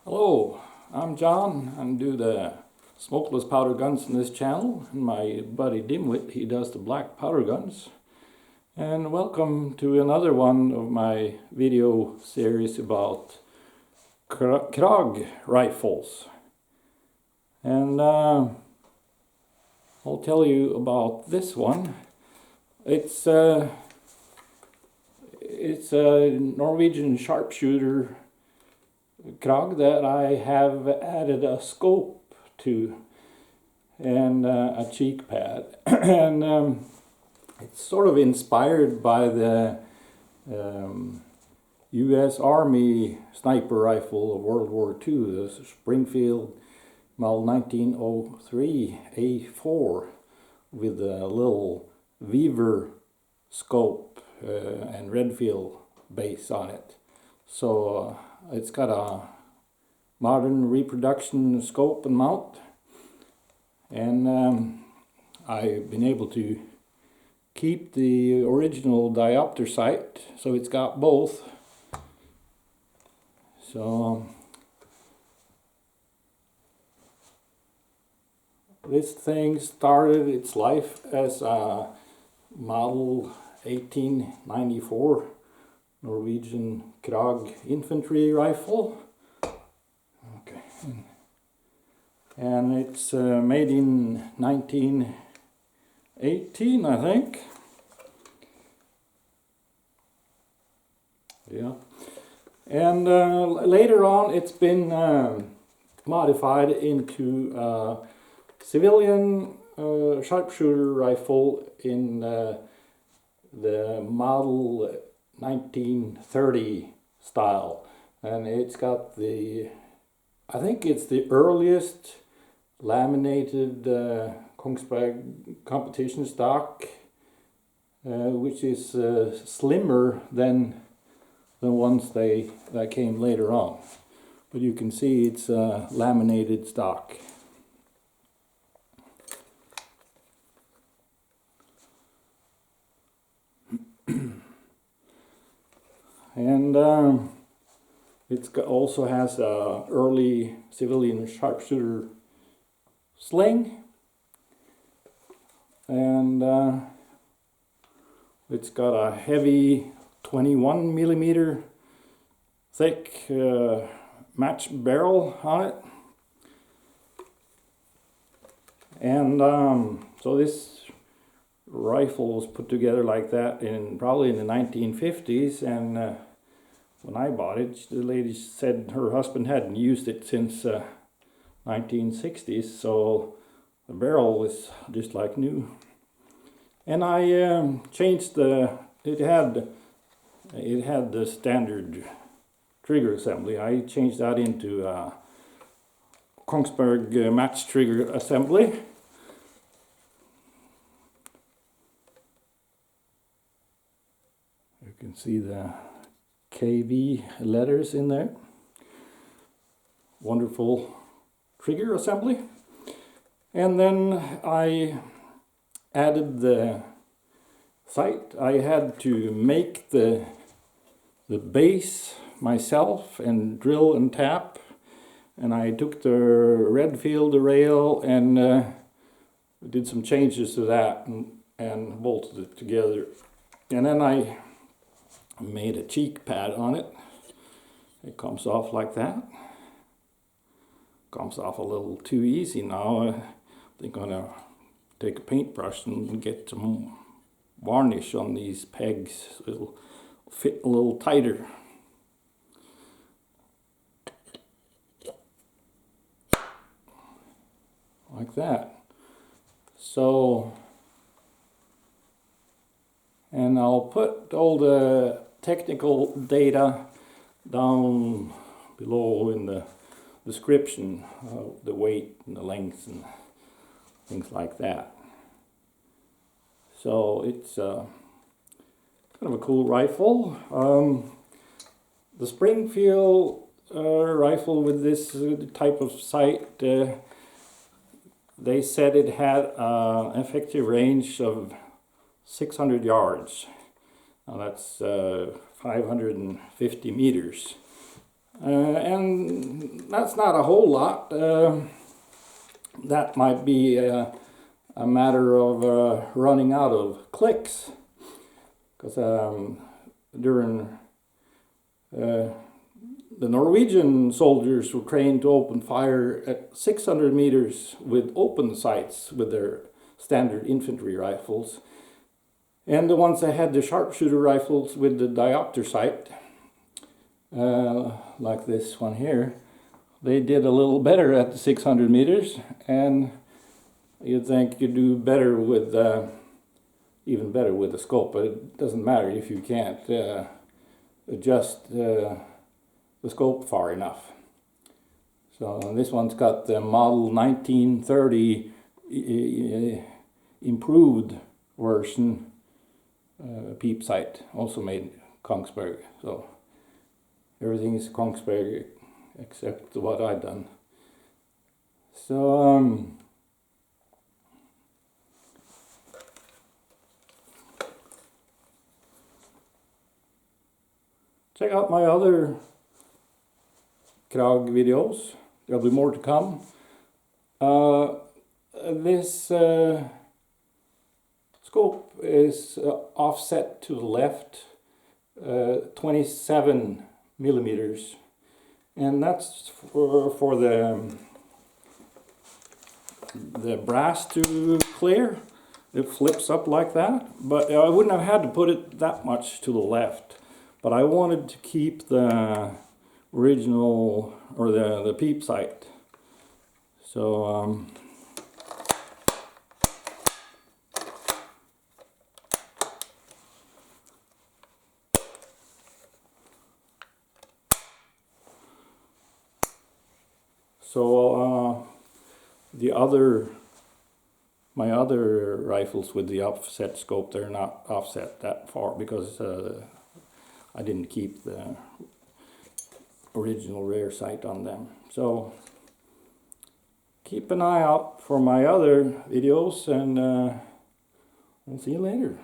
Hello, I'm John. I do the smokeless powder guns in this channel, and my buddy Dimwit, he does the black powder guns. And welcome to another one of my video series about Krag rifles. And I'll tell you about this one. It's a Norwegian sharpshooter Krag that I have added a scope to and a cheek pad. And it's sort of inspired by the US Army sniper rifle of World War II, the Springfield M1903A4 with a little Weaver scope and Redfield base on it. So it's got a modern reproduction scope and mount, and I've been able to keep the original diopter sight, so it's got both. So this thing started its life as a model 1894 Norwegian Krag infantry rifle. Okay, and it's made in 1918, I think. Yeah, and later on it's been modified into a civilian sharpshooter rifle in the model 1930 style, and it's got the, I think it's the earliest laminated Kongsberg competition stock, which is slimmer than the ones that came later on, but you can see it's laminated stock. And it also has a early civilian sharpshooter sling, and it's got a heavy 21mm thick match barrel on it. And so this rifle was put together like that probably in the 1950s, and when I bought it, the lady said her husband hadn't used it since 1960s, so the barrel was just like new. And I changed it had the standard trigger assembly. I changed that into Kongsberg match trigger assembly. You can see the KV letters in there. Wonderful trigger assembly. And then I added the sight. I had to make the base myself and drill and tap, and I took the Redfield rail and did some changes to that and bolted it together. And then I made a cheek pad on it. It comes off like that. Comes off a little too easy now. I think I'm gonna take a paintbrush and get some varnish on these pegs so it'll fit a little tighter. Like that. So, and I'll put all the technical data down below in the description, the weight and the length and things like that. So it's kind of a cool rifle. The Springfield rifle with this type of sight, they said it had an effective range of 600 yards. Now that's 550 meters. And that's not a whole lot. That might be a matter of running out of clicks, because during the Norwegian soldiers were trained to open fire at 600 meters with open sights with their standard infantry rifles, and the ones that had the sharpshooter rifles with the diopter sight, like this one here, they did a little better at the 600 meters, and you'd think you'd do better with even better with the scope, but it doesn't matter if you can't adjust the scope far enough. So this one's got the model 1930 improved version peep sight, also made Kongsberg. So everything is Kongsberg except what I've done. So check out my other Krag videos. There'll be more to come. This scope is offset to the left 27 millimeters, and that's for the brass to clear. It flips up like that, but I wouldn't have had to put it that much to the left, but I wanted to keep the original, or the peep sight. So my other rifles with the offset scope, they're not offset that far because I didn't keep the original rear sight on them. So keep an eye out for my other videos, and I'll see you later.